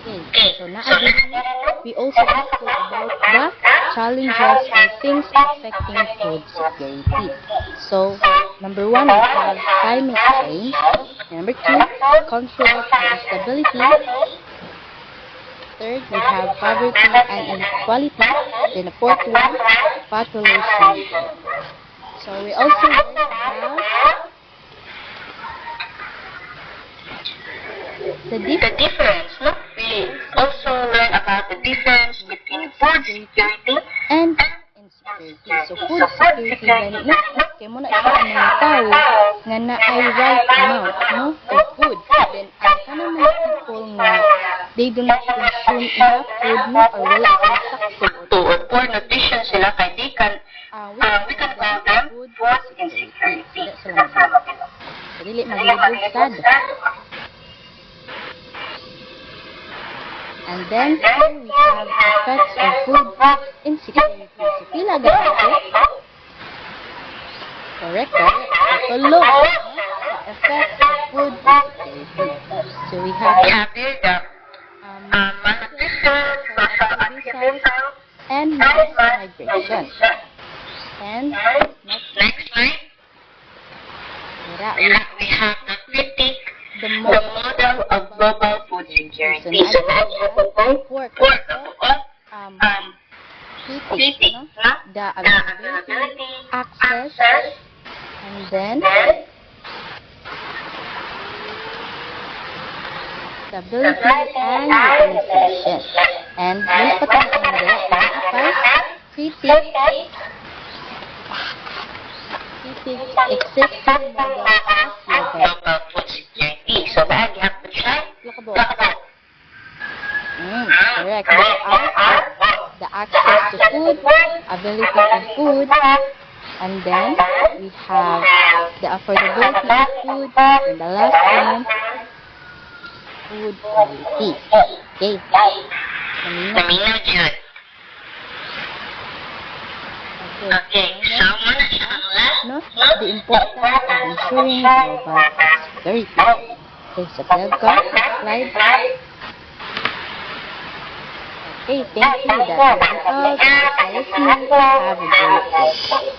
S6: Okay, so now we also talk about the challenges and things affecting food security. So, number 1, we have climate change. Number 2, conflict and instability. Third, we have poverty and inequality. Then the fourth one, population growth. So, we also learn about the difference. No? We also learn about the difference between food security and insecurity. So food security gani no kay mo na siya ang mga tao nga naay right amount no of food. Then ang kanang mga people nga they do not consume enough food no or wala sila saktong
S7: or poor nutrition sila kay they can
S6: we can call them food insecurity. That's all. So, dili maglibog sad. And then here we have effects of food insecurity. So pila gani correct. Tulo the effects of food insecurity. So we have
S7: here the malnutrition, social activism,
S6: and mass migration. And
S7: next slide. We have the critic,
S6: the
S7: the model of global food security. So
S6: pork
S7: critic,
S6: no?
S7: no?
S6: The availability, access, and then stability and utilization. And yung patungkol nila, critic existing models of
S7: Global food security. So that you have to try.
S6: Lakabo. Correct. There are the access to food, availability of food, and then we have the affordability of food, and the last one, food quality. Okay.
S7: Namino Jud. Okay, so muna siya ang last.
S6: No? The importance of ensuring global food security. Okay, so slide. Okay, thank you. That's all. Have a great day.